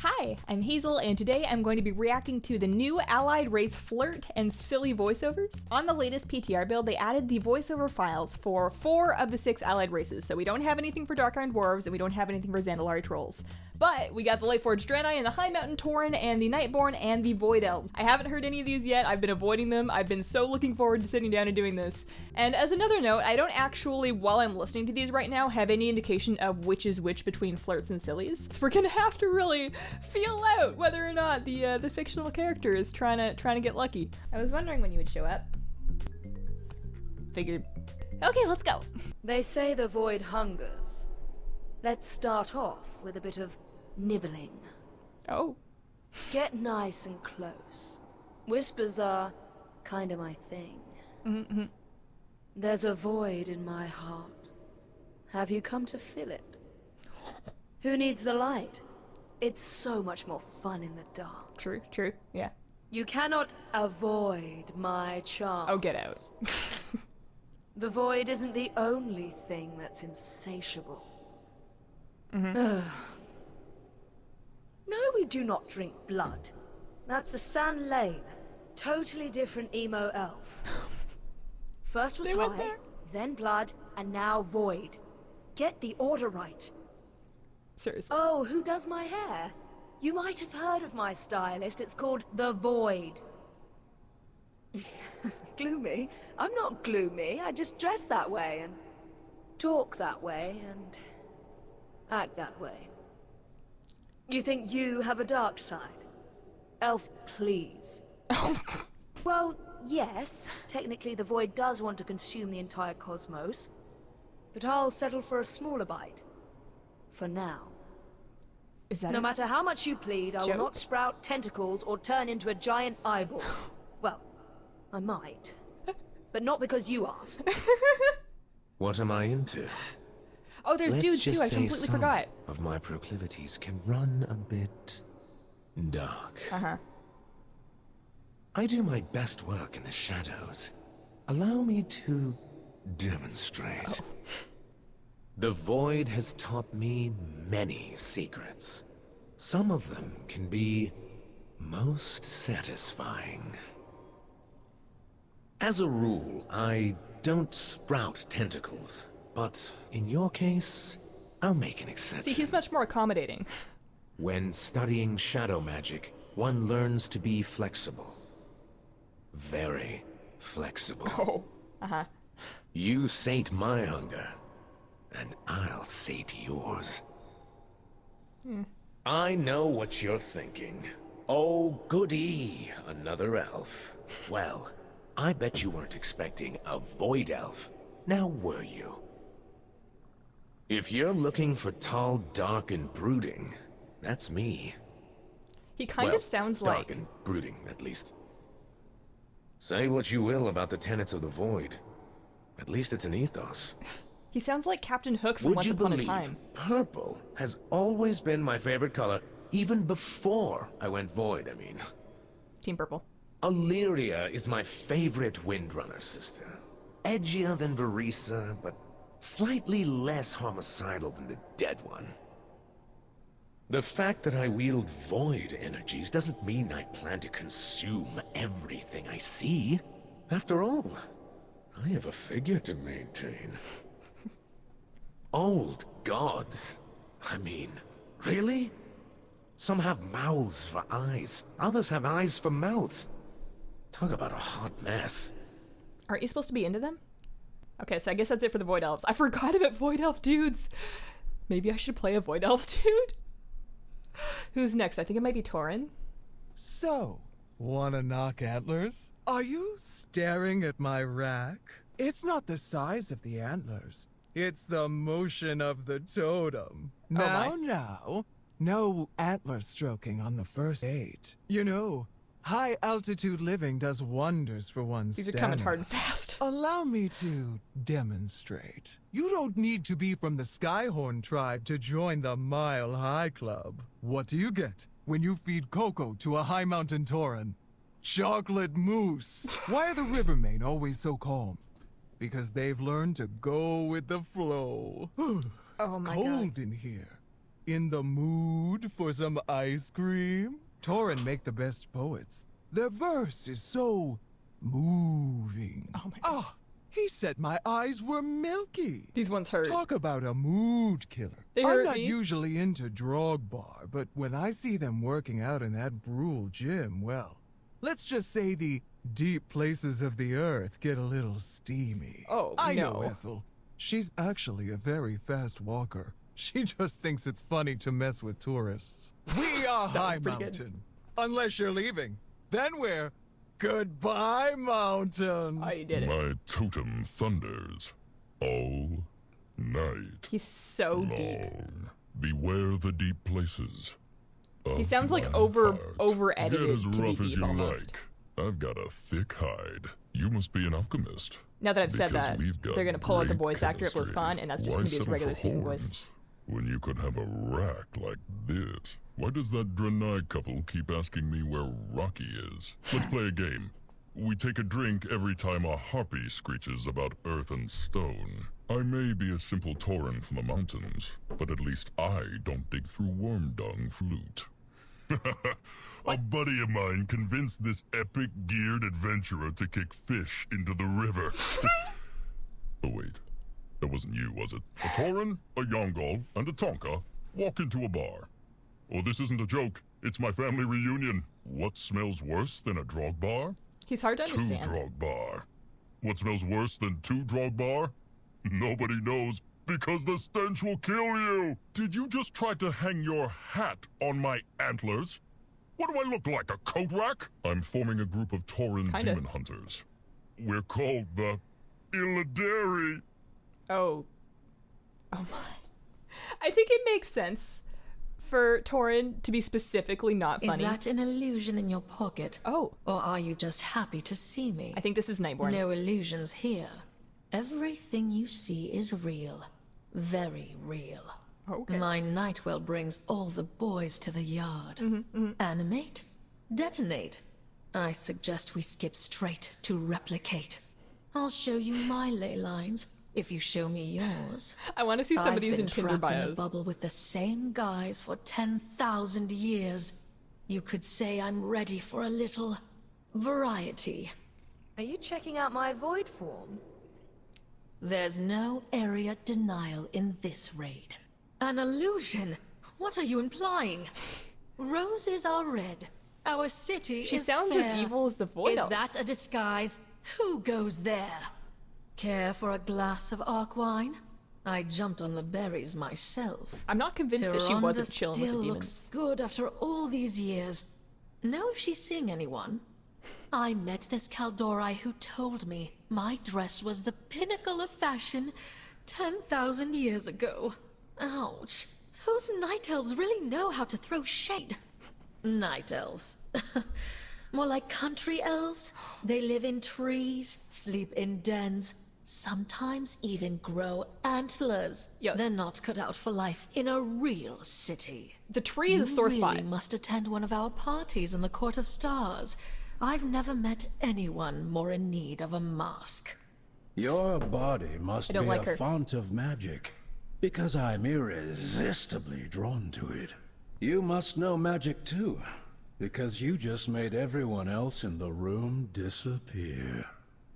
Hi, I'm Hazel, and today I'm going to be reacting to the new allied race Flirt and Silly voiceovers. On the latest PTR build, they added the voiceover files for 4 of the 6 allied races, so we don't have anything for Dark Iron Dwarves, and we don't have anything for Zandalari Trolls. But we got the Lightforged Draenei and the Highmountain Tauren and the Nightborne and the Void Elves. I haven't heard any of these yet. I've been avoiding them. I've been so looking forward to sitting down and doing this. And as another note, I don't actually, while I'm listening to these right now, have any indication of which is which between Flirts and Sillies. So we're gonna have to really feel out whether or not the fictional character is trying to get lucky. I was wondering when you would show up. Figured. Okay, let's go. They say the void hungers. Let's start off with a bit of nibbling. Oh. Get nice and close. Whispers are kinda my thing. Mm-hmm. There's a void in my heart. Have you come to fill it? Who needs the light? It's so much more fun in the dark. True, yeah. You cannot avoid my charm. Oh, get out. The void isn't the only thing that's insatiable. Mm-hmm. No, we do not drink blood. That's the San Lane. Totally different emo elf. First was high, then blood, and now void. Get the order right. Seriously. Oh, who does my hair? You might have heard of my stylist. It's called The Void. Gloomy? I'm not gloomy. I just dress that way and talk that way and act that way. You think you have a dark side? Elf, please. Well, yes. Technically, the Void does want to consume the entire cosmos. But I'll settle for a smaller bite. For now. Is that no matter how much you plead, I will not sprout tentacles or turn into a giant eyeball. Well, I might. But not because you asked. What am I into? Oh, there's dudes too, I completely forgot. Of my proclivities can run a bit dark. Uh-huh. I do my best work in the shadows. Allow me to demonstrate. Oh. The Void has taught me many secrets. Some of them can be most satisfying. As a rule, I don't sprout tentacles, but in your case, I'll make an exception. See, he's much more accommodating. When studying shadow magic, one learns to be flexible. Very flexible. Oh, uh-huh. You sate my hunger, and I'll sate yours. I know what you're thinking. Oh, goody, another elf. Well, I bet you weren't expecting a Void Elf. Now were you? If you're looking for tall, dark, and brooding, that's me. He kind of sounds like... dark and brooding, at least. Say what you will about the tenets of the Void. At least it's an ethos. He sounds like Captain Hook from Once Upon a Time. Purple has always been my favorite color, even before I went Void, I mean. Team Purple. Illyria is my favorite Windrunner sister. Edgier than Verisa, but slightly less homicidal than the dead one. The fact that I wield Void energies doesn't mean I plan to consume everything I see. After all, I have a figure to maintain. Old gods. I mean, really? Some have mouths for eyes. Others have eyes for mouths. Talk about a hot mess. Aren't you supposed to be into them? Okay, so I guess that's it for the Void Elves. I forgot about Void Elf dudes. Maybe I should play a Void Elf dude? Who's next? I think it might be Tauren. So, wanna knock antlers? Are you staring at my rack? It's not the size of the antlers. It's the motion of the totem. Now, no antler stroking on the first date. You know, high altitude living does wonders for one's These are stamina. coming hard and fast. Allow me to demonstrate. You don't need to be from the Skyhorn tribe to join the Mile High Club. What do you get when you feed cocoa to a Highmountain Tauren? Chocolate mousse. Why are the Rivermain always so calm? Because they've learned to go with the flow. Oh my cold God. in here. in the mood for some ice cream? Tauren make the best poets. Their verse is so moving. Oh my god. He said my eyes were milky. These ones hurt. Talk about a mood killer. They I'm hurt not me. usually into Drogbar, but when I see them working out in that Brule gym, well, let's just say the deep places of the earth get a little steamy. Oh, I no. know Ethel. She's actually a very fast walker. She just thinks it's funny to mess with tourists. We are That was pretty good. Highmountain. Unless you're leaving. Then we're Goodbye Mountain. Oh, you did it. My totem thunders all night He's so deep. long. Beware the deep places. He sounds like my over heart. edited Get as to be rough as deep you almost. like. I've got a thick hide. You must be an alchemist. Now that I've said Because that, we've got they're gonna pull out the great voice actor at chemistry. BlizzCon, and that's just Why gonna be his settle regular for speaking voice. horns when you could have a rack like this? Why does that Draenei couple keep asking me where Rocky is? Let's play a game. We take a drink every time a harpy screeches about earth and stone. I may be a simple Tauren from the mountains, but at least I don't dig through worm dung for loot. A buddy of mine convinced this epic geared adventurer to kick fish into the river. Oh wait, that wasn't you, was it? A Tauren, a Yongal, and a Tonka walk into a bar. Oh, this isn't a joke. It's my family reunion. What smells worse than a Drogbar? He's hard to Two understand. Drogbar. What smells worse than two Drogbar? Nobody knows, because the stench will kill you. Did you just try to hang your hat on my antlers? What do I look like, a coat rack? I'm forming a group of Tauren Kinda. demon hunters. We're called the Illidari. Oh. Oh my. I think it makes sense for Tauren to be specifically not Is funny. that an illusion in your pocket? Oh, Or are you just happy to see me? I think this is Nightborne. No illusions here. Everything you see is real. Very real. Okay. My Nightwell brings all the boys to the yard. Animate? Detonate? I suggest we skip straight to replicate. I'll show you my ley lines, if you show me yours. I want to see some of I've these been in Tinder trapped in a bios. bubble with the same guys for 10,000 years. You could say I'm ready for a little variety. Are you checking out my void form? There's no area denial in this raid. An illusion? What are you implying? Roses are red. Our city She is sounds fair. as evil as the Void Is Elves. that a disguise? Who goes there? Care for a glass of arc wine? I jumped on the berries myself. I'm not convinced that she Tyrande wasn't chilling with still the looks demons. good after all these years. Know if she's seeing anyone? I met this Kaldori who told me my dress was the pinnacle of fashion 10,000 years ago. Ouch. Those night elves really know how to throw shade. Night elves. More like country elves. They live in trees, sleep in dens, sometimes even grow antlers. Yeah. They're not cut out for life in a real city. The tree is a sore You spot. really must attend one of our parties in the Court of Stars. I've never met anyone more in need of a mask. Your body must I be don't like a her. font of magic, because I'm irresistibly drawn to it. You must know magic too, because you just made everyone else in the room disappear.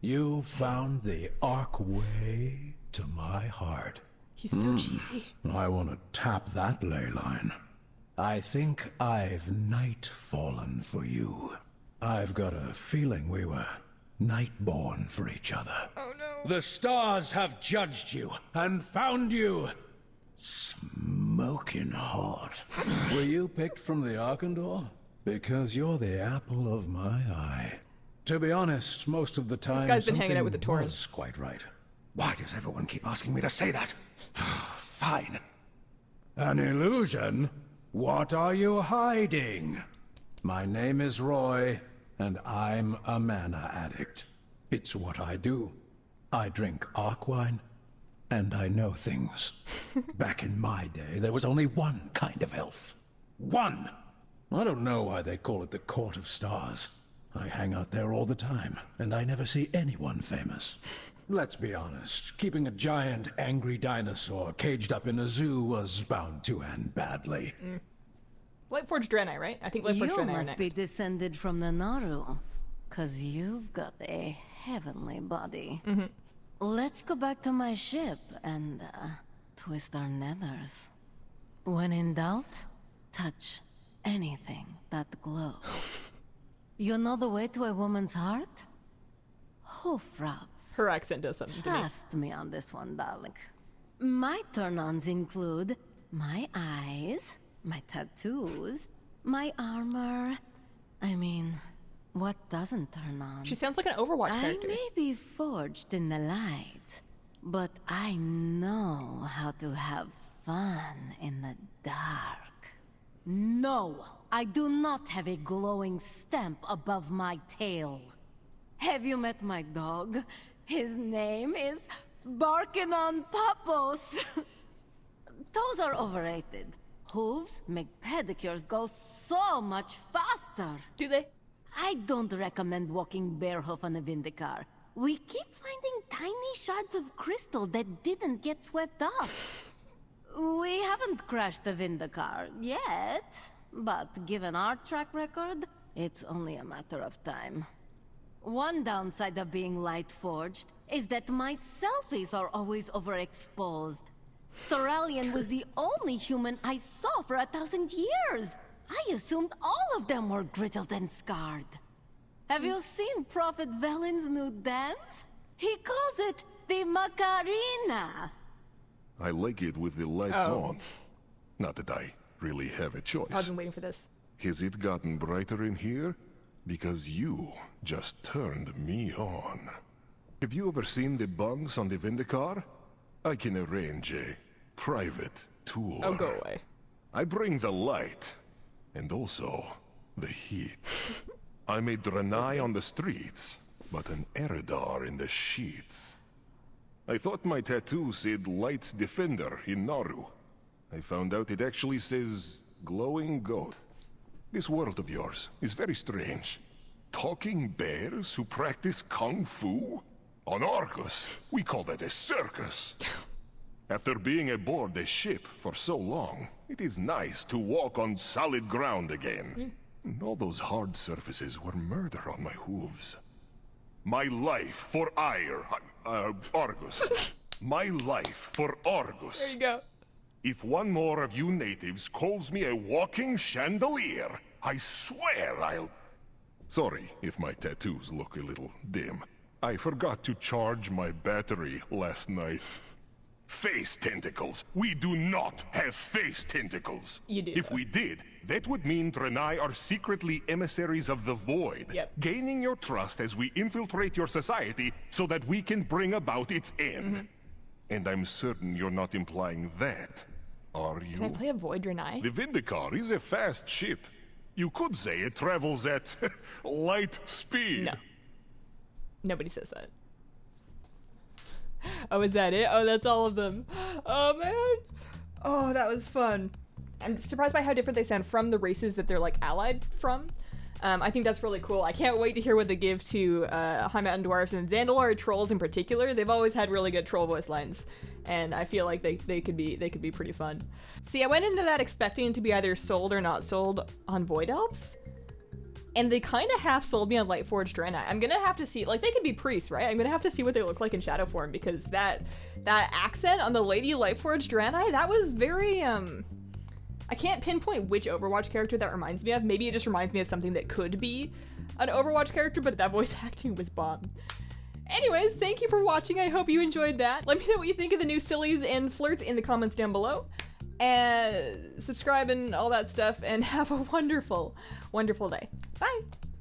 You found the archway to my heart. He's so cheesy. I want to tap that ley line. I think I've night fallen for you. I've got a feeling we were Nightborne for each other. Oh no. The stars have judged you and found you smoking hot. Were you picked from the Arkandor? Because you're the apple of my eye. To be honest, most of the time, guy's been hanging out with the something Tauren. was quite right. Why does everyone keep asking me to say that? Fine. An illusion? What are you hiding? My name is Roy, and I'm a mana addict. It's what I do. I drink arc wine, and I know things. Back in my day, there was only one kind of elf. One! I don't know why they call it the Court of Stars. I hang out there all the time, and I never see anyone famous. Let's be honest. Keeping a giant, angry dinosaur caged up in a zoo was bound to end badly. Lightforged Draenei, right? I think Lightforged You Draenei are must next. be descended from the Naru, 'cause you've got a heavenly body. Let's go back to my ship and twist our nethers. When in doubt, touch anything that glows. You know the way to a woman's heart? Hoof rubs. Her accent does something to me. Trust me on this one, darling. My turn-ons include my eyes, my tattoos, my armor. I mean, what doesn't turn on? She sounds like an Overwatch I character. may be forged in the light, but I know how to have fun in the dark. No, I do not have a glowing stamp above my tail. Have you met my dog? His name is Barking on Pappos. Toes are overrated. Hooves make pedicures go so much faster. Do they? I don't recommend walking barehoof on a Vindicar. We keep finding tiny shards of crystal that didn't get swept up. We haven't crashed the Vindicar yet, but given our track record, it's only a matter of time. One downside of being Lightforged is that my selfies are always overexposed. Thoralion was the only human I saw for 1,000 years. I assumed all of them were grizzled and scarred. Have you seen Prophet Velen's new dance? He calls it the Macarena. I like it with the lights Oh. on. Not that I really have a choice. I've been waiting for this. Has it gotten brighter in here? Because you just turned me on. Have you ever seen the bunks on the Vindicar? I can arrange a private tour. Oh, go away. I bring the light, and also the heat. I'm a Draenei on the streets, but an Eridar in the sheets. I thought my tattoo said Light's Defender in Naru. I found out it actually says Glowing Goat. This world of yours is very strange. Talking bears who practice kung fu? On Argus, we call that a circus. After being aboard a ship for so long, it is nice to walk on solid ground again. All those hard surfaces were murder on my hooves. My life for Argus. My life for Argus. There you go. If one more of you natives calls me a walking chandelier, I swear I'll... Sorry if my tattoos look a little dim. I forgot to charge my battery last night. Face tentacles. We do not have face tentacles. You do. If we did, that would mean Draenei are secretly emissaries of the Void. Yep. Gaining your trust as we infiltrate your society so that we can bring about its end. And I'm certain you're not implying that, are you? Can I play a Void Draenei? The Vindicar is a fast ship. You could say it travels at light speed. No. Nobody says that. Oh, is that it? Oh, that's all of them. Oh, man. Oh, that was fun. I'm surprised by how different they sound from the races that they're, like, allied from. I think that's really cool. I can't wait to hear what they give to Highmountain Dwarves and Zandalari trolls in particular. They've always had really good troll voice lines, and I feel like they could be pretty fun. See, I went into that expecting to be either sold or not sold on Void Elves, and they kind of half sold me on Lightforged Draenei. I'm gonna have to see, like, they could be priests, right? I'm gonna have to see what they look like in shadow form, because that accent on the Lady Lightforged Draenei, that was very I can't pinpoint which Overwatch character that reminds me of. Maybe it just reminds me of something that could be an Overwatch character, but that voice acting was bomb. Anyways, thank you for watching. I hope you enjoyed that. Let me know what you think of the new sillies and flirts in the comments down below. And subscribe and all that stuff, and have a wonderful, wonderful day. Bye!